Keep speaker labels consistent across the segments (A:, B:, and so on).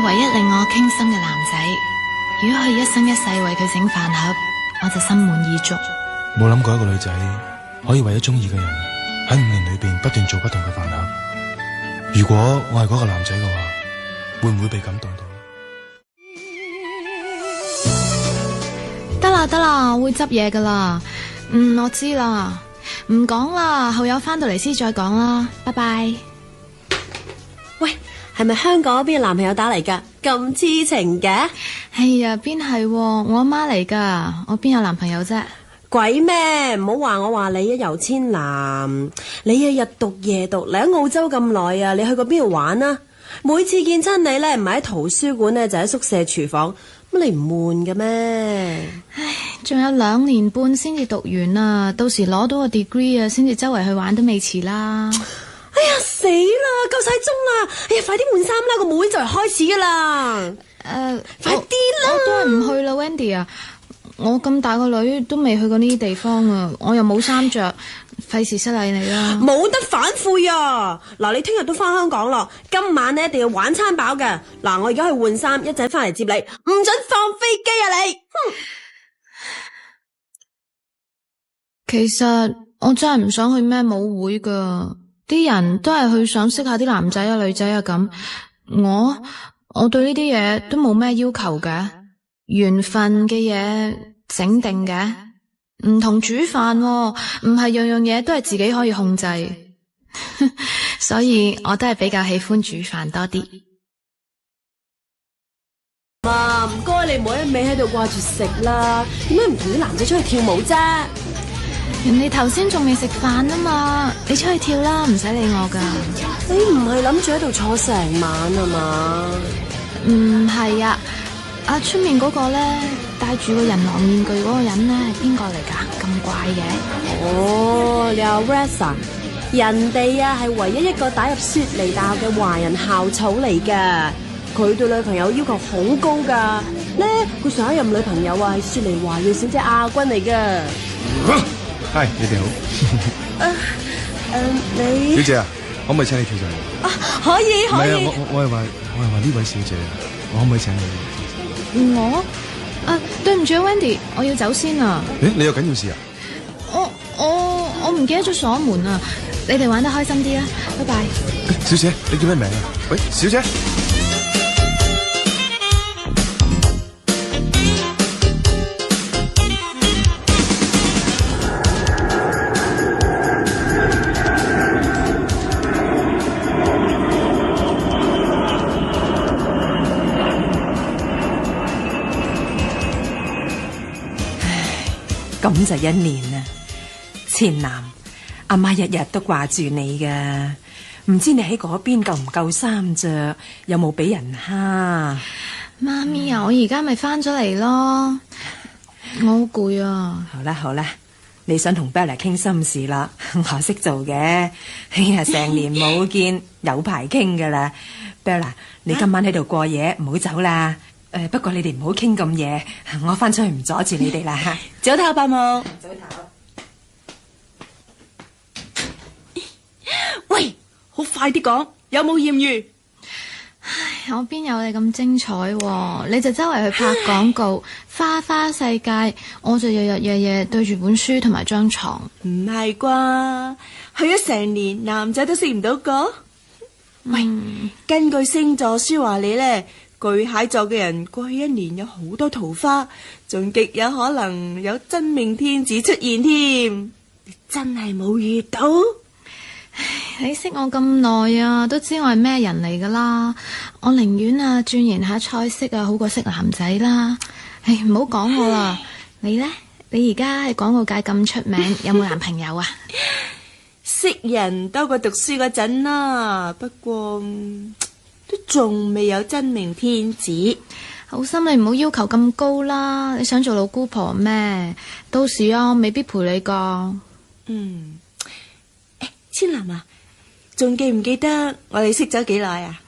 A: 唯一令我傾心嘅男仔，如果可以一生一世為佢整飯盒，我就心滿意足。
B: 冇諗過一個女仔可以為咗中意嘅人喺5年裏邊不斷做不同嘅飯盒。如果我係嗰個男仔嘅話，會唔會被感動到？
A: 得啦，我會執嘢噶啦。我知啦，唔講啦，後友翻到嚟先再講啦。拜拜。
C: 喂，係咪香港邊個男朋友打嚟噶？咁痴情嘅？
A: 係啊，邊係？我阿媽嚟噶，我邊有男朋友啫？
C: 鬼咩？唔好話我話你啊，游千南，你啊日讀夜讀嚟喺澳洲咁耐啊，你去過邊度玩啊？每次見親你咧，唔係喺圖書館咧，就喺宿舍廚房，乜你唔悶嘅咩？
A: 唉，仲有2年半先至讀完啊，到時攞到個 degree 啊，先至周圍去玩都未遲啦。
C: 哎呀死啦，夠晒鐘啦！哎呀，快啲換衫啦，個舞會就嚟開始噶啦。快啲啦！
A: 我都係唔去啦 ，Wendy 啊，我咁大個女都未去過呢啲地方啊，我又冇衫着，費事失禮你啦。
C: 冇得反悔啊！嗱，你聽日都翻香港咯，今晚呢一定要玩餐飽嘅。嗱，我而家去換衫，一陣翻嚟接你，唔准放飛機啊你！
A: 其實我真係唔想去咩舞會噶，啲人都係去想識下啲男仔啊女仔啊咁，我對呢啲嘢都冇咩要求嘅，緣分嘅嘢整定嘅，唔同煮飯，唔係樣樣嘢都係自己可以控制，所以我都係比較喜歡煮飯多啲。
C: 媽，唔該你唔好一味喺度掛住食啦，點解唔同啲男仔出去跳舞啫？
A: 人哋頭先仲未食飯啊嘛，你出去跳啦，唔使理我噶。
C: 你唔係諗住喺度坐成晚啊嘛？
A: 唔係啊，出面嗰個咧戴住個人狼面具嗰個人咧係邊個嚟噶？咁怪嘅。
C: 哦，你阿 Ressa， 人哋啊係唯一一個打入雪梨大學嘅華人校草嚟噶，佢對女朋友要求好高噶。咧佢上一任女朋友啊係雪梨華裔小姐亞軍嚟噶。
B: 係，你哋好。
C: 你
B: 小姐啊，可唔可以請你跳上嚟？
C: 可以。
B: 唔係啊，我係話呢位小姐，我可唔可以請你？
A: 對唔住啊 Wendy， 我要走先啊。
B: 你有緊要事啊？
A: 我唔記得咗鎖門啊，你哋玩得開心啲啊，拜拜。
B: 小姐，你叫咩名啊？喂，小姐。
D: 咁就1年啦，千南，阿媽日日都掛住你噶，唔知你喺嗰邊夠唔夠衫着，有冇俾人蝦？
A: 媽咪啊，我而家咪翻咗嚟咯，我好攰啊。
D: 好啦，你想同 Bella 傾心事啦，我識做嘅，哎呀，成年冇見，有排傾噶啦。Bella， 你今晚喺度過夜，唔好走啦。不過你哋唔好傾咁夜，我翻出去唔阻住你哋啦。早唞，伯母。早唞。
E: 喂，好快啲講，有冇艷遇？
A: 唉，我邊有你咁精彩喎？你就周圍去拍廣告，花花世界，我就日日夜夜對住本書同埋張床。
E: 唔係啩？去咗成年，男仔都識唔到個？喂，根據星座書話你呢，巨蟹座嘅人過去1年有好多桃花，仲極有可能有真命天子出現添。你真係冇遇到？
A: 你識我咁耐啊，都知我係咩人嚟噶啦。我寧願鑽研下菜式好過識男仔啦。唉，唔好講我啦。你呢？你而家喺廣告界咁出名，有冇男朋友啊？
E: 識人多過讀書嗰陣啦，不過都仲未有真命天子。
A: 好心你唔好要求咁高啦，你想做老姑婆咩？到時我未必陪你噶。
E: 千南啊，仲記唔記得我哋識咗幾耐啊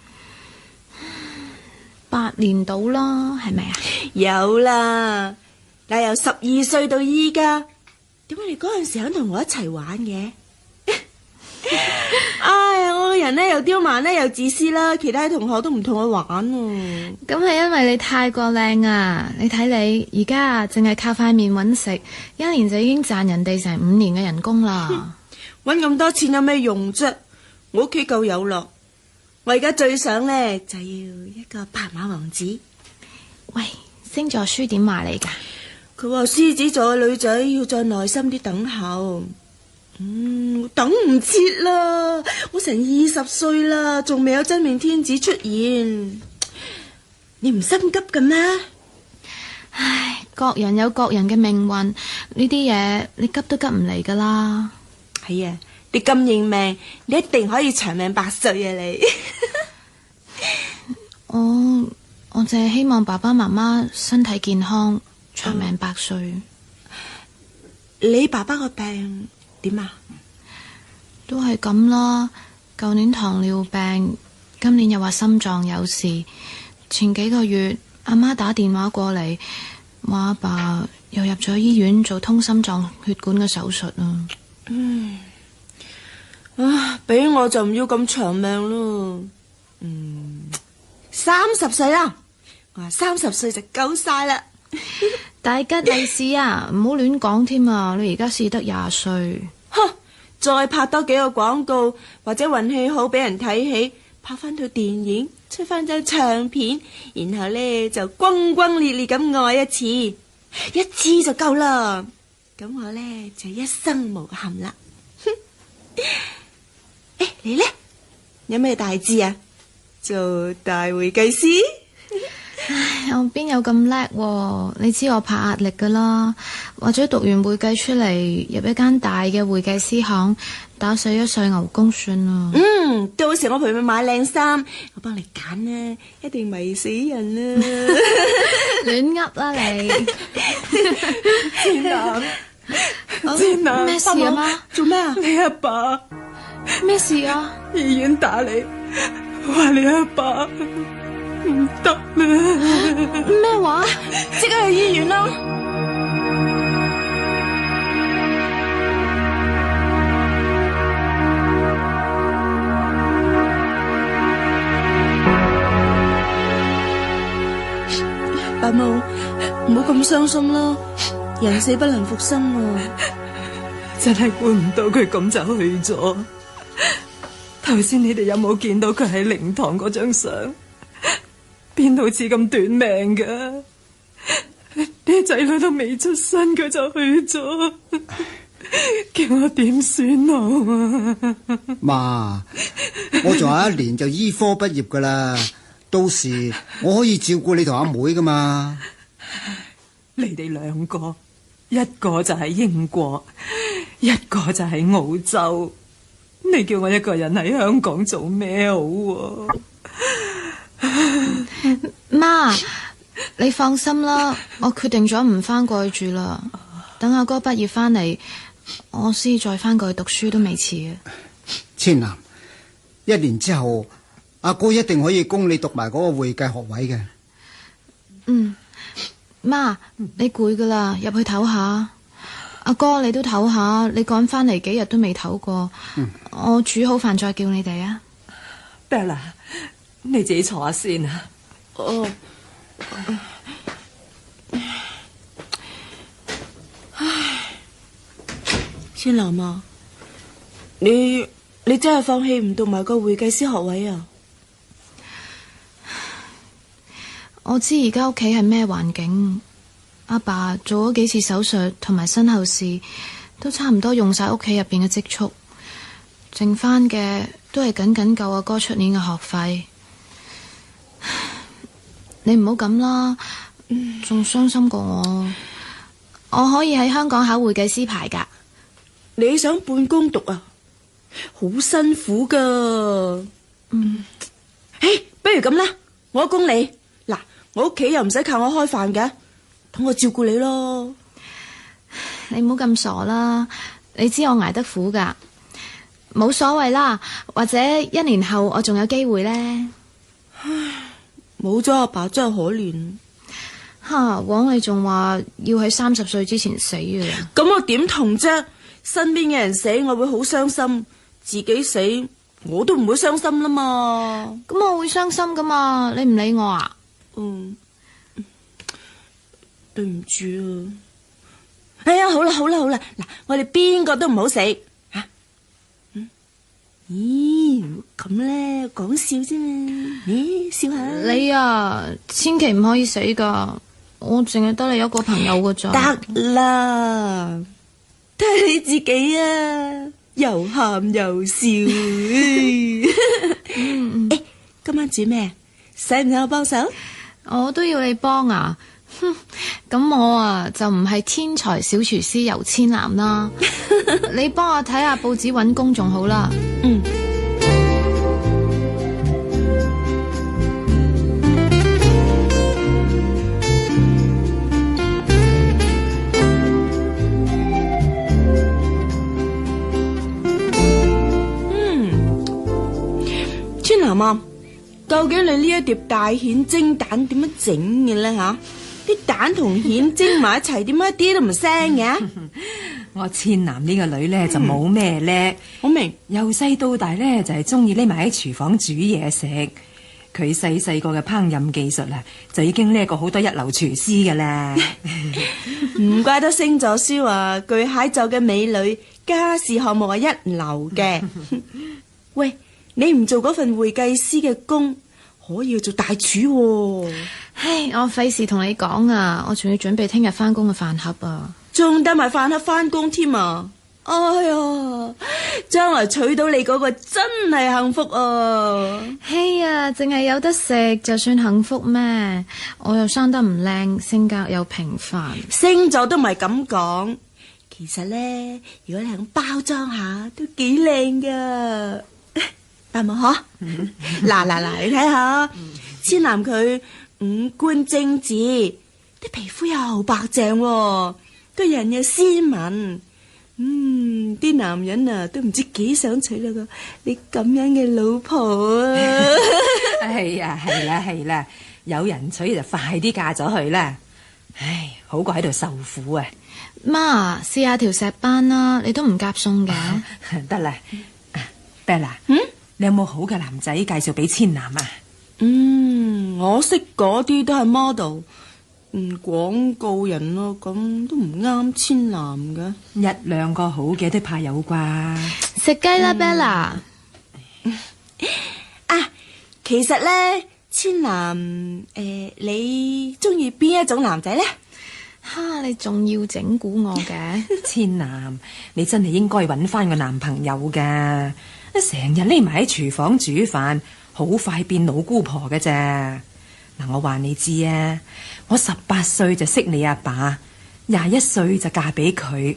A: ？8年到啦，係咪啊？
E: 有啦，嗱，由12歲到依家，點解你嗰陣時肯同我一齊玩嘅？唉，我個人呢又刁蠻呢又自私啦，其他同學都唔同我玩喎。
A: 咁係因為你太過靚啊！你睇你而家啊，淨係靠塊面搵食，一年就已經賺人哋成5年嘅人工啦。
E: 搵咁多錢有咩用啫？我屋企夠有咯。我而家最想呢，就要一個白馬王子。
A: 喂，星座書點話你㗎？
E: 佢話獅子座嘅女仔要再耐心啲等候。等唔切啦，我成20歲啦，仲未有真命天子出現。你唔心急嘅咩？
A: 唉，各人有各人嘅命運，呢啲嘢你急都急唔嚟噶啦。
E: 係啊，你咁認命，你一定可以長命百歲啊！你
A: 我淨係希望爸爸媽媽身體健康，長命百歲。
E: 你爸爸個病點啊？
A: 都係咁啦，舊年糖尿病，今年又話心臟有事。前幾個月阿媽打電話過嚟，話阿爸又入咗醫院做通心臟血管嘅手術啊。
E: 俾我就唔要咁長命咯。30歲啦，我話30歲就夠晒啦。
A: 大吉利是啊，唔好亂講添啊！你而家先得20歲。
E: 哼，再拍多幾個廣告，或者運氣好俾人睇起，拍翻套電影，出翻張唱片，然後呢就轟轟烈烈咁愛一次，一次就夠啦。咁我呢就一生無憾啦。你呢？有咩大志啊？做大會計師？
A: 唉，我邊有咁叻喎？你知我怕壓力噶啦，或者讀完會計出嚟入一間大嘅會計師行，打死一世牛工算啦。
E: 到時我陪佢買靚衫，我幫你揀啦，一定迷死人啊！
A: 亂噏啦你！
E: 天南，
A: 咩事啊媽？
E: 做咩啊？
F: 你阿爸
A: 咩事啊？
F: 醫院打你，話你阿爸唔得啦。
A: 咩話？
E: 即刻去醫院啦！伯母，唔好咁傷心啦，人死不能復生啊！
F: 真係估唔到佢咁就去咗。頭先你哋有冇見到佢喺靈堂嗰張相？邊度似咁短命噶？啲仔女都未出生，佢就去咗，叫我點算好啊？
G: 媽，我仲有1年就醫科畢業噶啦，到時我可以照顧你同阿妹噶嘛。
F: 你哋兩個，一個就喺英國，一個就喺澳洲，你叫我一個人喺香港做咩好啊？
A: 媽，你放心啦，我決定咗唔翻過去住啦。等阿哥畢業翻嚟，我先再翻過去讀書都未遲嘅。
G: 千南，1年之後，阿哥一定可以供你讀埋嗰個會計學位嘅。
A: 媽，你攰噶啦，入去唞下。阿哥你都唞下，你趕翻嚟幾日都未唞過。我煮好飯再叫你哋啊。
F: Bella， 你自己坐下先啊。
E: 千南啊，你真係放棄唔讀埋個會計師學位啊？
A: 我知而家屋企係咩環境，阿爸做咗幾次手術同埋身後事，都差唔多用晒屋企入邊嘅積蓄，剩翻嘅都係僅僅夠阿哥出年嘅學費。你唔好咁啦，仲傷心過我。我可以喺香港考會計師牌噶。
E: 你想半工讀啊？好辛苦噶。不如咁啦，我供你。嗱，我屋企又唔使靠我開飯嘅，等我照顧你咯。
A: 你唔好咁傻啦，你知我捱得苦噶，冇所謂啦。或者1年後我仲有機會呢。
E: 冇咗阿爸真係可憐。
A: 枉你仲話要喺30歲之前死嘅。
E: 咁我點同啫？身邊嘅人死我會好傷心，自己死我都唔會傷心啦嘛。
A: 咁我會傷心噶嘛，你唔理我啊？
E: 對唔住啊。哎呀，好啦，嗱，我哋邊個都唔好死吓。咦，咁咧講笑啫嘛，咦，笑下。
A: 你啊，千祈唔可以死噶，我淨係得你一個朋友噶咋。
E: 得啦，都係你自己啊，又喊又笑。誒，今晚煮咩？使唔使我幫手？
A: 我都要你幫啊！哼，咁我啊就唔係天才小廚師游千南啦。你幫我睇下報紙搵工仲好啦。
E: 千南啊，究竟你呢一碟大蜆蒸蛋點樣整嘅咧吓？啲蛋同蜆蒸埋一齊，點解一啲都唔腥嘅？
D: 我千南呢個女咧就冇咩叻，
E: 好明，
D: 由細到大咧就係中意匿埋喺廚房煮嘢食。佢細個嘅烹飪技術啊，就已經叻過好多一流廚師噶啦。
E: 唔怪得星座書話巨蟹座嘅美女家事項目係一流嘅。喂，你唔做嗰份會計師嘅工，可以去做大廚喎。
A: 唉，我費事同你講啊，我仲要準備聽日翻工嘅飯盒啊，
E: 仲帶埋飯盒翻工添啊！哎呀，將來娶到你嗰個真係幸福啊！
A: 嘿呀，淨係有得食就算幸福咩？我又生得唔靚，性格又平凡。
E: 星座都唔係咁講，其實咧，如果你肯包裝下，都幾靚噶。得冇嗬？嗱，你睇下，千南佢五官精致，啲皮膚又白淨，個人又斯文，啲男人啊都唔知幾想娶到個你咁樣嘅老婆啊！
D: 係啦，有人娶就快啲嫁咗去啦。唉，好過喺度受苦啊！
A: 媽，試下條石斑啦，你都唔夾餸嘅。
D: 得啦，Bella，你有冇好嘅男仔介紹俾千南啊？
E: 我識嗰啲都係 model，廣告人咯，咁都唔啱千南嘅。
D: 一兩個好嘅都怕有啩。
A: 食雞啦，Bella。
E: 其實咧，千南，你中意邊一種男仔咧？
A: 哈，你仲要整蠱我嘅？
D: 千南，你真係應該搵翻個男朋友噶，成日匿埋喺廚房煮飯，好快變老姑婆嘅咋。嗱，我話你知啊，我18歲就識你阿爸，21歲就嫁俾佢，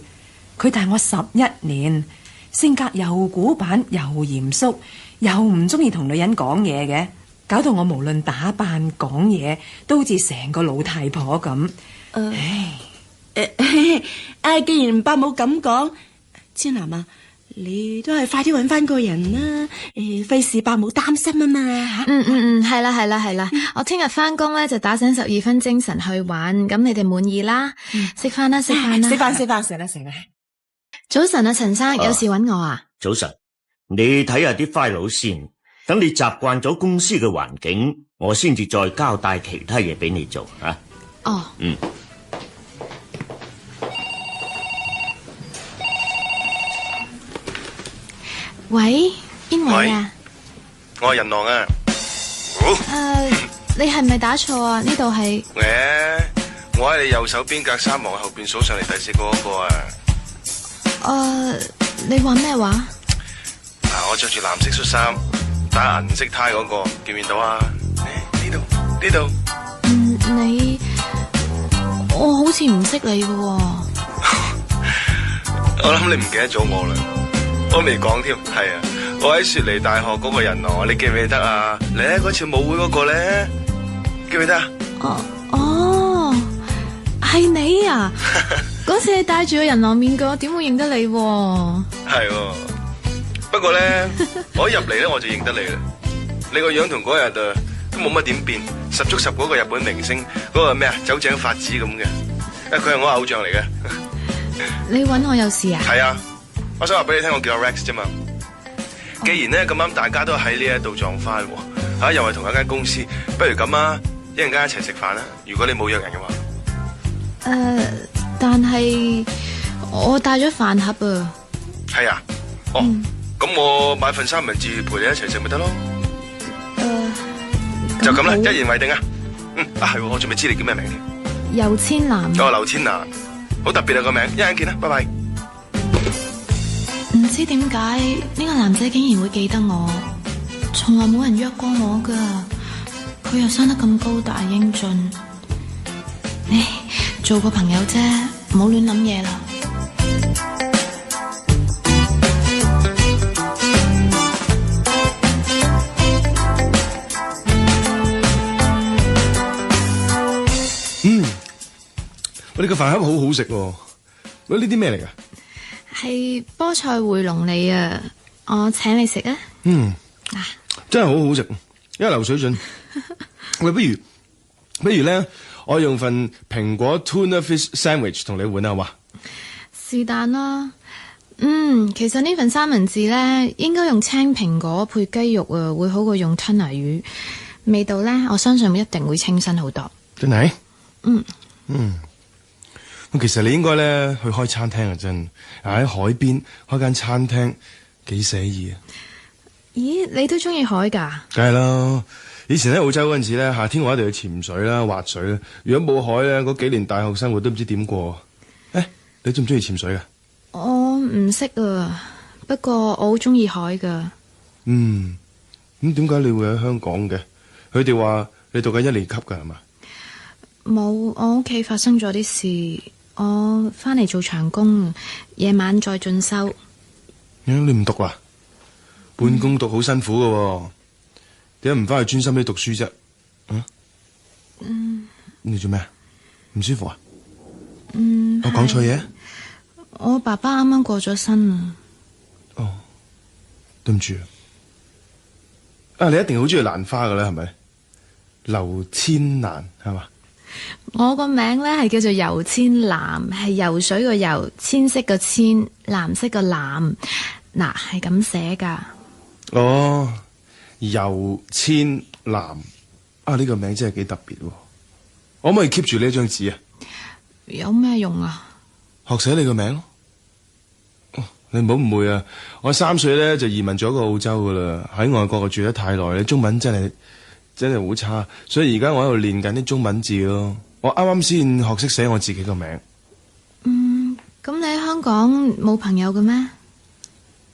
D: 佢大我11年，性格又古板又嚴肅，又唔中意同女人講嘢嘅，搞到我無論打扮講嘢都好似成個老太婆咁。
E: 既然伯母咁講，千南啊，你都係快啲搵翻個人啦，費事伯母擔心啊嘛。
A: 係啦，我聽日翻工咧就打醒12分精神去玩，咁你哋滿意啦？食飯啦。
E: 食飯。
A: 早晨啊，陳生，有事搵我啊？
H: 早晨，你睇下啲 file 先，等你習慣咗公司嘅環境，我先至再交代其他嘢俾你做啊。
A: 哦。喂，邊位啊？
B: 我係人狼啊。
A: 你係咪打錯啊？呢度係。
B: 我喺你右手邊隔3行後邊數上嚟第4個嗰個啊。
A: 你話咩話？
B: 我着住藍色恤衫，打銀色呔嗰個，見唔見到啊？呢度。
A: 我好似唔識你嘅喎。
B: 我諗你唔記得咗我啦。我未講添，係啊，我喺雪梨大學嗰個人狼，你記唔記得啊？你喺嗰次舞會嗰個咧，記唔記得啊？
A: 係你啊！嗰次你戴住個人狼面具，我點會認得你？
B: 係，不過咧，我一入嚟咧我就認得你啦。你個樣同嗰日啊都冇乜點變，十足十嗰個日本明星，嗰個咩啊酒井法子咁嘅。佢係我偶像嚟嘅。
A: 你搵我有事啊？
B: 係啊。我想話俾你聽，我叫阿 Rex 啫嘛。既然咧咁啱大家都喺呢一度撞翻，又係同一間公司，不如咁啊，一陣間一齊食飯啦。如果你冇約人嘅話，
A: 但係我帶咗飯盒啊。
B: 係啊，咁我買份三文治陪你一齊食咪得咯。就咁啦，一言為定啊。係，我仲未知你叫咩名添。
A: 游千南。
B: 劉千南，好特別啊個名，一陣見啦，拜拜。
A: 唔知點解呢個男仔竟然會記得我，從來冇人約過我噶。佢又生得咁高大英俊，做個朋友啫，唔好亂諗嘢啦。
B: 我哋個飯盒好好食喎，喂，呢啲咩嚟噶？
A: 係菠菜回籠嚟啊！我請你食啊！
B: 真係好好食，一流水準。喂，不如咧，我用份蘋果 tuna fish sandwich 同你換啊，好嘛？
A: 是但啦。其實呢份三文治咧，應該用青蘋果配雞肉啊，會好過用吞拿魚。味道咧，我相信一定會清新好多。
B: 真係？咁其實你應該咧去開餐廳啊，真喺海邊開間餐廳幾寫意啊！
A: 咦，你都中意海噶？
B: 梗係啦，以前喺澳洲嗰陣時咧，夏天我一定要潛水啦、滑水啦。如果冇海咧，嗰幾年大學生活都唔知點過。你中唔中意潛水啊？
A: 我唔識啊，不過我好中意海噶。
B: 咁點解你會喺香港嘅？佢哋話你讀緊1年級噶係嘛？
A: 冇，我屋企發生咗啲事。我翻嚟做長工，夜晚再進修。
B: 你唔讀啦？半工讀好辛苦噶，點解唔翻去專心啲讀書啫？你做咩啊？唔舒服啊？我講錯嘢？
A: 我爸爸啱啱過咗身啊。
B: 對唔住啊！你一定好中意蘭花噶啦，係咪？劉千蘭係嘛？
A: 我個名咧係叫做游千南，係游水個游，千色個千，藍色個藍，嗱係咁寫噶。
B: 游千南呢個名真係幾特別喎！我可唔可以 keep 住呢張紙啊？
A: 有咩用啊？
B: 學寫你個名咯。你唔好誤會啊！我3歲咧就移民咗過澳洲噶啦，喺外國住得太耐，你中文真係好差，所以而家我喺度練緊啲中文字咯。我啱啱先學識寫我自己個名。
A: 咁你喺香港冇朋友嘅咩？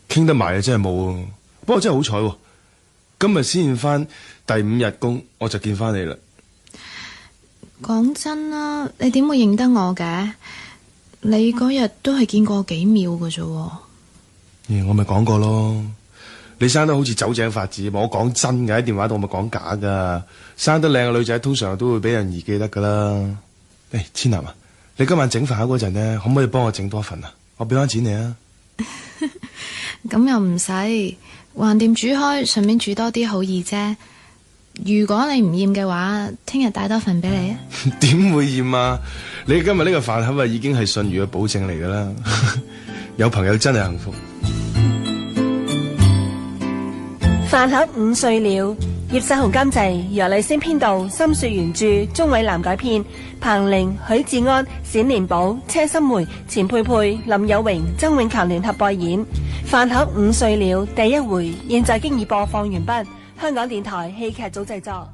B: 傾得埋啊，真係冇。不過真係好彩，今日先返第5日工，我就見翻你啦。
A: 講真啦，你點會認得我嘅？你嗰日都係見過幾秒嘅啫。
B: 我咪講過咯。你生得好似酒井法子，我講真嘅，喺電話度我咪講假噶。生得靚嘅女仔通常都會俾人易記得噶啦。千南啊，你今晚整飯盒嗰陣呢，可唔可以幫我整多份啊？我俾翻錢你啊。
A: 咁又唔使，橫掂煮開，順便煮多啲好易啫。如果你唔厭嘅話，聽日帶多份俾你啊。
B: 點會厭啊？你今日呢個飯盒已經係信譽嘅保證嚟噶啦。有朋友真係幸福。
C: 飯盒5歲了，葉世豪監製，楊麗星編導，深雪原著，鍾偉南改編，彭玲、許志安、冼連寶、車心梅、錢佩佩、林有榮、曾永強聯合播演。飯盒5歲了第1回，現在經已播放完畢。香港電台戲劇組製作。